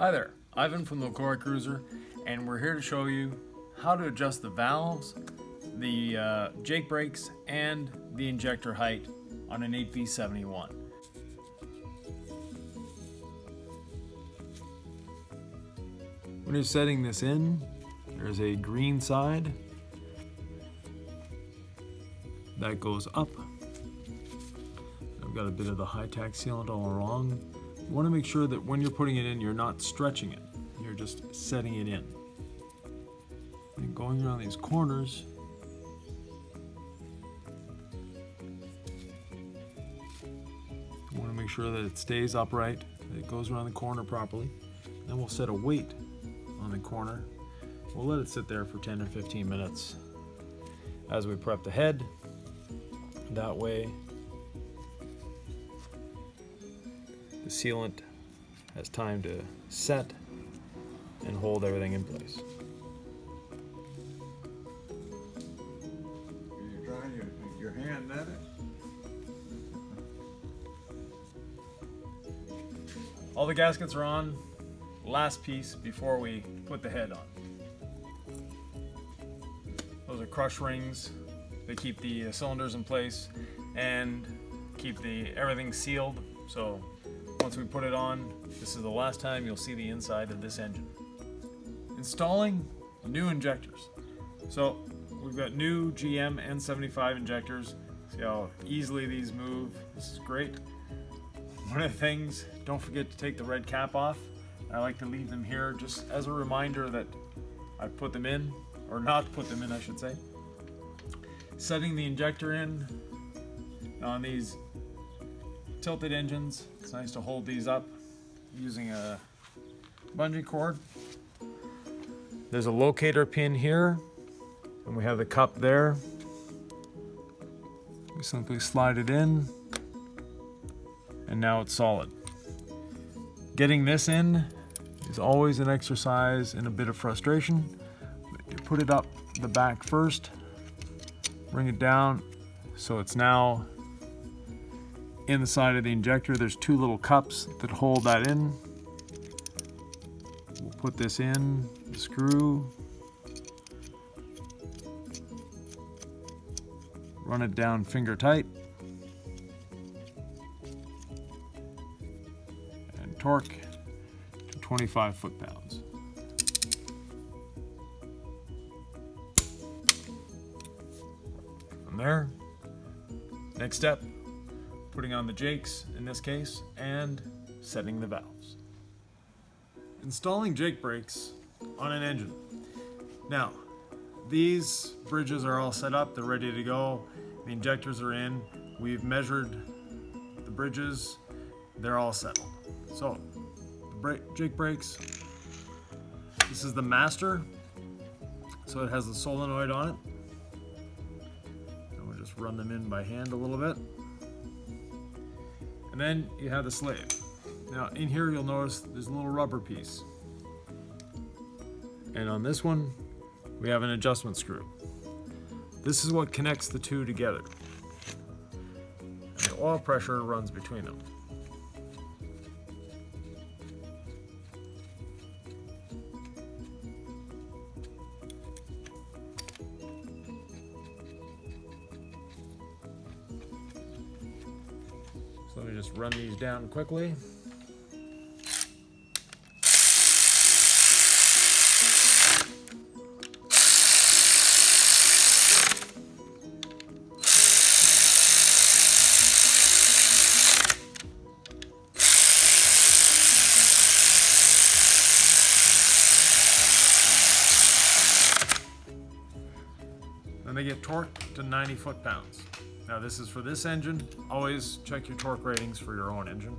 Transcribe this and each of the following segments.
Hi there, Ivan from the Lacroix Cruiser, and we're here to show you how to adjust the valves, the Jake brakes, and the injector height on an 8V71. When you're setting this in, there's a green side that goes up. I've got a bit of the high-tack sealant all along. You want to make sure that when you're putting it in, you're not stretching it. You're just setting it in. And going around these corners, you want to make sure that it stays upright, that it goes around the corner properly. Then we'll set a weight on the corner. We'll let it sit there for 10 or 15 minutes as we prep the head. That way, the sealant has time to set and hold everything in place. You're trying your hand at it? All the gaskets are on, last piece before we put the head on. Those are crush rings. They keep the cylinders in place and keep everything sealed. So once we put it on, this is the last time you'll see the inside of this engine. Installing new injectors. So we've got new GM N75 injectors. See how easily these move. This is great. One of the things, don't forget to take the red cap off. I like to leave them here just as a reminder that I put them in, or not put them in, I should say. Setting the injector in on these tilted engines. It's nice to hold these up using a bungee cord. There's a locator pin here, and we have the cup there. We simply slide it in, and now it's solid. Getting this in is always an exercise and a bit of frustration. You put it up the back first, bring it down, so it's now in the side of the injector. There's two little cups that hold that in. We'll put this in, the screw, run it down finger tight, and torque to 25 foot-pounds. From there, next step, putting on the Jakes in this case, and setting the valves. Installing Jake brakes on an engine. Now, these bridges are all set up, they're ready to go. The injectors are in. We've measured the bridges, they're all settled. So, the Jake brakes, this is the master, so it has the solenoid on it. And we'll just run them in by hand a little bit. And then you have the slave. Now in here you'll notice there's a little rubber piece. And on this one, we have an adjustment screw. This is what connects the two together. And the oil pressure runs between them. So let me just run these down quickly. And they get torqued to 90 foot-pounds. Now this is for this engine. Always check your torque ratings for your own engine.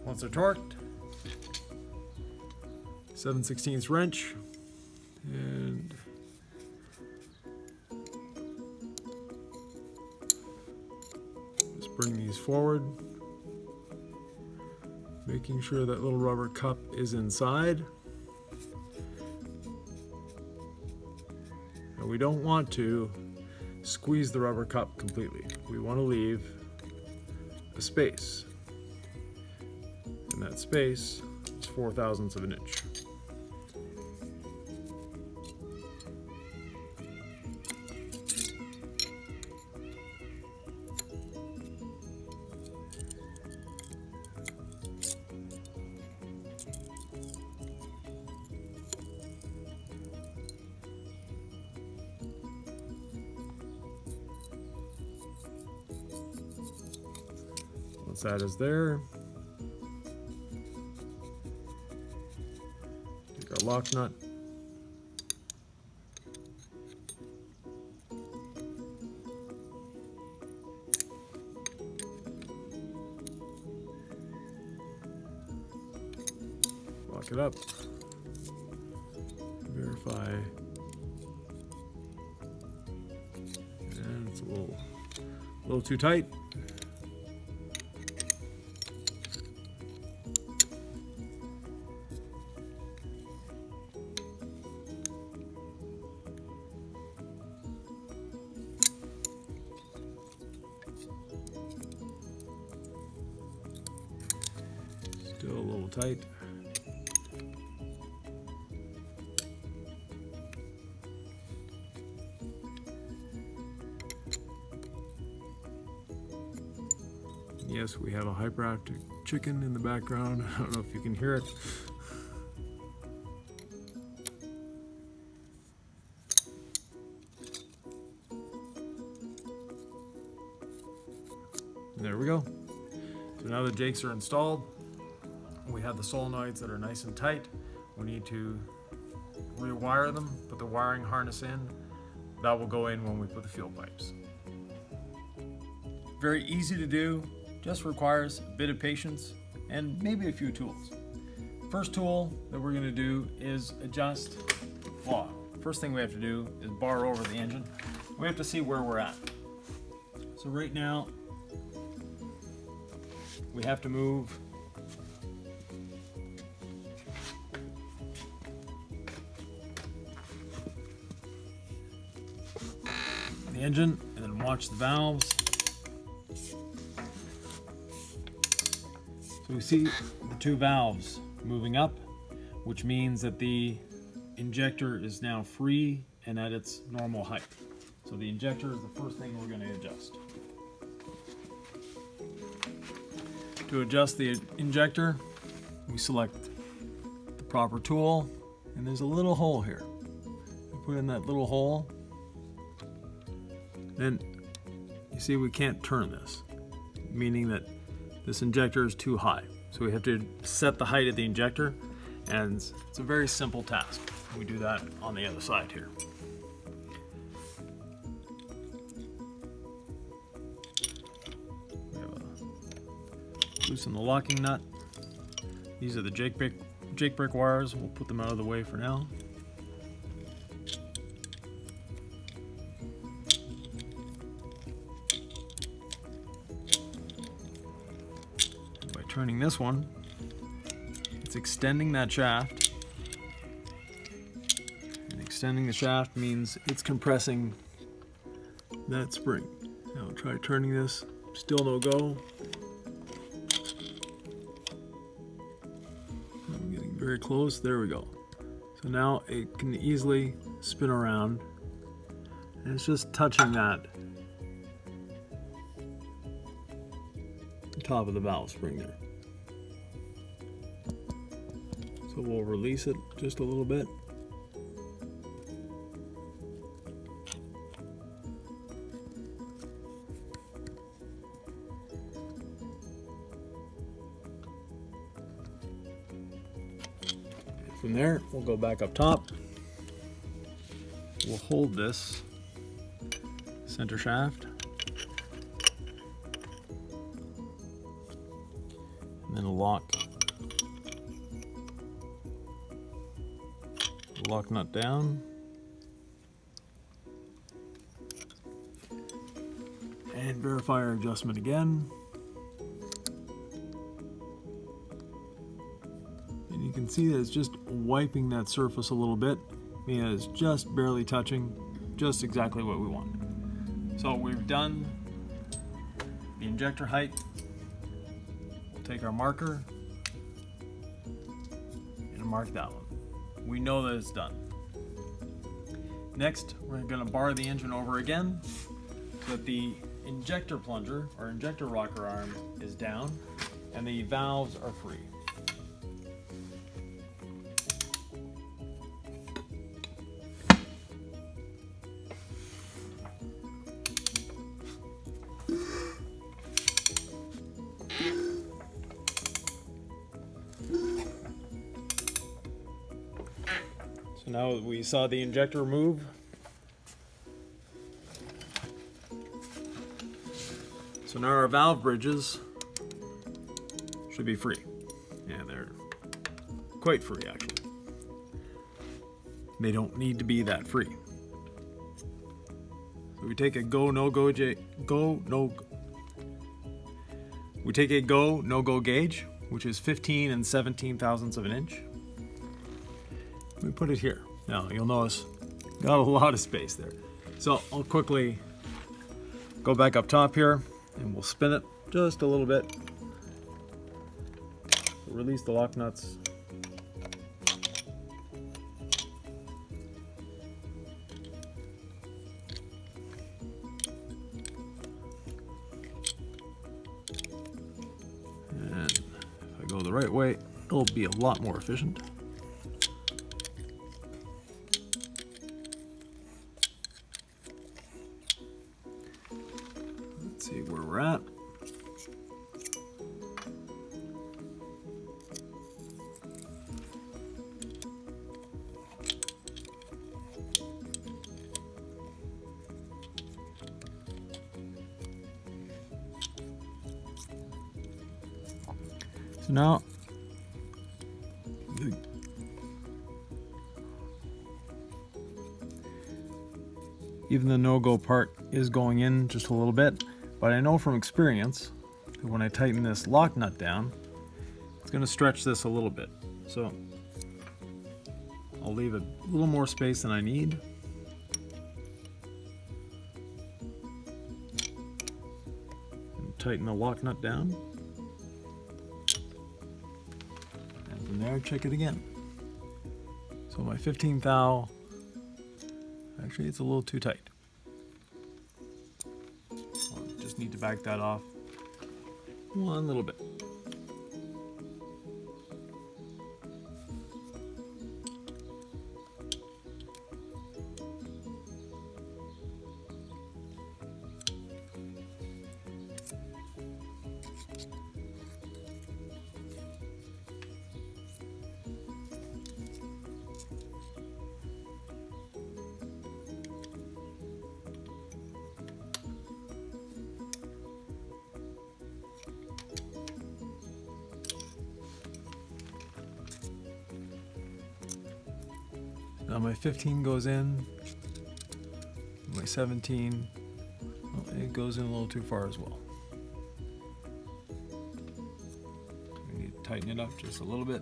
Once they're torqued, 7/16 wrench, and bring these forward, making sure that little rubber cup is inside. And we don't want to squeeze the rubber cup completely. We want to leave a space. And that space is 4/1000 of an inch. Once that is there, take our lock nut, lock it up, verify, and it's a little too tight. Still a little tight. Yes, we have a hyperactive chicken in the background. I don't know if you can hear it. There we go. So now the jakes are installed. We have the solenoids that are nice and tight. We need to rewire them, put the wiring harness in. That will go in when we put the fuel pipes. Very easy to do, just requires a bit of patience and maybe a few tools. First tool that we're going to do is adjust. Well, first thing we have to do is bar over the engine. We have to see where we're at. So right now, we have to move the engine and then watch the valves. So we see the two valves moving up, which means that the injector is now free and at its normal height. So the injector is the first thing we're going to adjust. To adjust the injector, we select the proper tool, and there's a little hole here. We put in that little hole. Then you see we can't turn this, meaning that this injector is too high. So we have to set the height of the injector, and it's a very simple task. We do that on the other side here. Loosen the locking nut. These are the jake brake wires. We'll put them out of the way for now. By turning this one, it's extending that shaft. And extending the shaft means it's compressing that spring. Now I'll try turning this. Still no go. I'm getting very close. There we go. So now it can easily spin around, and it's just touching that top of the valve spring there. So we'll release it just a little bit. From there, we'll go back up top. We'll hold this center shaft. And then lock the lock nut down. And verify our adjustment again. And you can see that it's just wiping that surface a little bit. I mean, it's just barely touching, just exactly what we want. So we've done the injector height. We'll take our marker and mark that one. We know that it's done. Next, we're going to bar the engine over again so that the injector plunger or injector rocker arm is down and the valves are free. So now we saw the injector move. So now our valve bridges should be free. Yeah, they're quite free actually. They don't need to be that free. So we take a go-no-go gauge, which is 15 and 17 thousandths of an inch. We put it here. Now you'll notice got a lot of space there. So I'll quickly go back up top here and we'll spin it just a little bit. Release the lock nuts. And if I go the right way, it'll be a lot more efficient. Let's see where we're at. So now even the no-go part is going in just a little bit, but I know from experience that when I tighten this lock nut down, it's going to stretch this a little bit. So I'll leave a little more space than I need. And tighten the lock nut down. And from there, check it again. So my 15 thou, actually it's a little too tight. Just need to back that off one little bit. Now my 15 goes in, my 17, well, it goes in a little too far as well. We need to tighten it up just a little bit.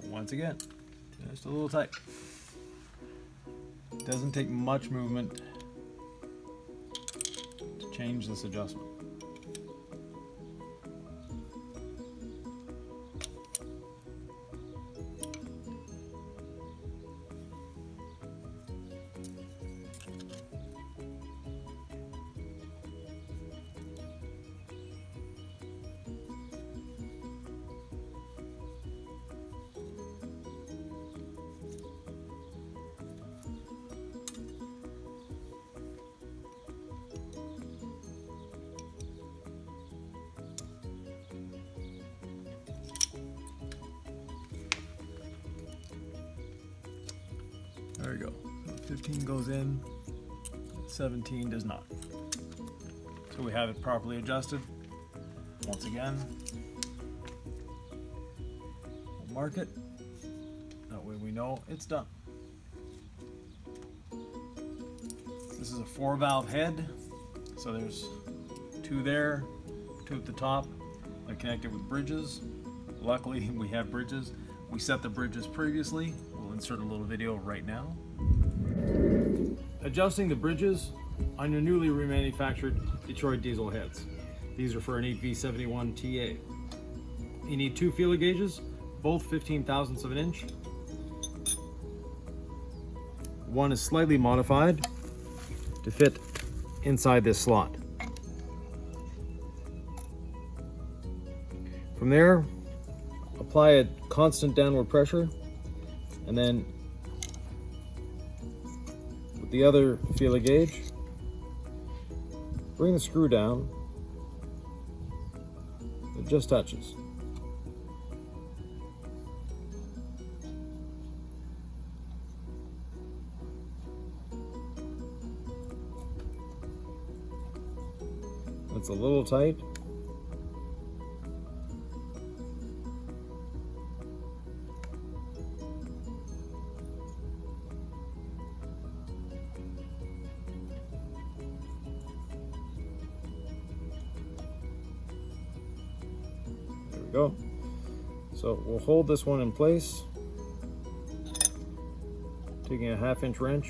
Once again, just a little tight. Doesn't take much movement to change this adjustment. There we go. So 15 goes in, 17 does not. So we have it properly adjusted. Once again, we'll mark it. That way we know it's done. This is a 4-valve head. So there's 2 there, 2 at the top. They're connected with bridges. Luckily, we have bridges. We set the bridges previously. We'll insert a little video right now. Adjusting the bridges on your newly remanufactured Detroit diesel heads. These are for an 8V71TA. You need 2 feeler gauges, both 15 thousandths of an inch. One is slightly modified to fit inside this slot. From there, apply a constant downward pressure, and then with the other feeler gauge, bring the screw down. It just touches. It's a little tight. There we go. So we'll hold this one in place, taking a 1/2-inch wrench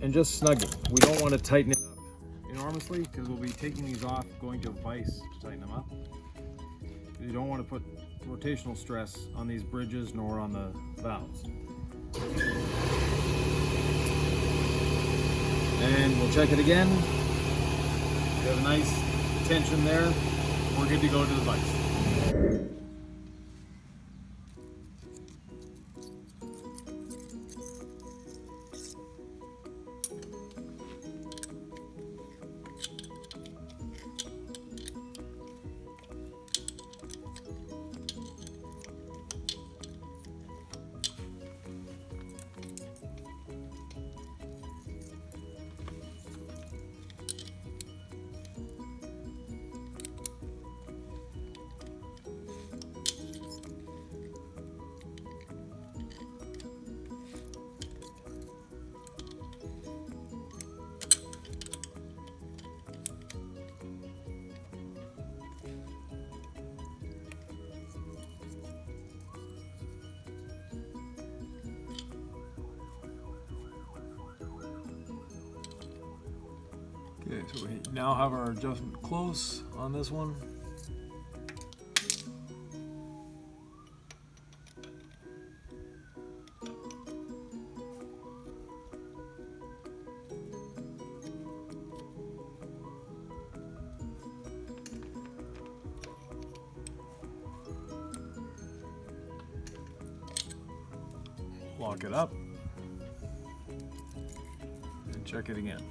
and just snug it. We don't want to tighten it up enormously because we'll be taking these off, going to a vise to tighten them up. You don't want to put rotational stress on these bridges nor on the valves. And we'll check it again. We have a nice tension there. We're good to go to the vise. Okay, so we now have our adjustment close on this one. Lock it up and check it again.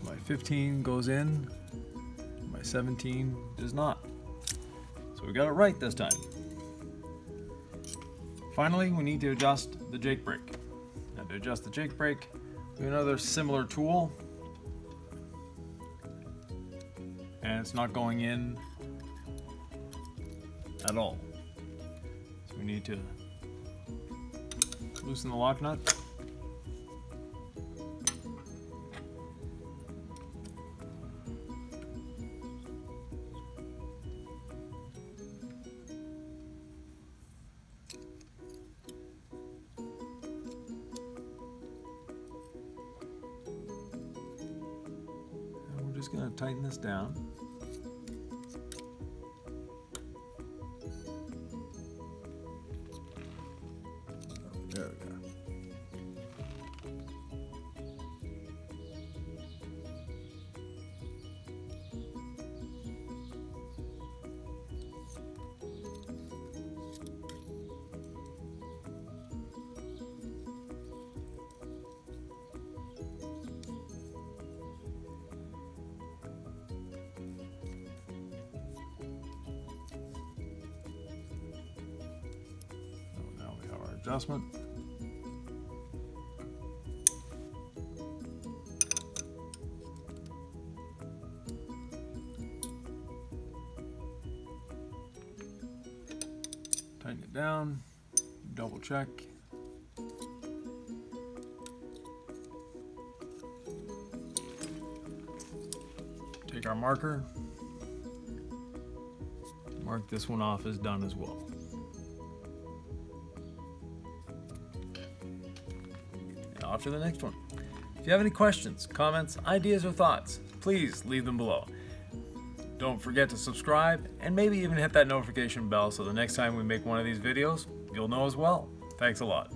My 15 goes in, my 17 does not. So we got it right this time. Finally, we need to adjust the jake brake. Now to adjust the jake brake, we have another similar tool. And it's not going in at all. So we need to loosen the lock nut. just going to tighten this down. There we go. Now we have our adjustment. Tighten it down, double check. Take our marker, mark this one off as done as well. And off to the next one. If you have any questions, comments, ideas, or thoughts, please leave them below. Don't forget to subscribe and maybe even hit that notification bell so the next time we make one of these videos, you'll know as well. Thanks a lot.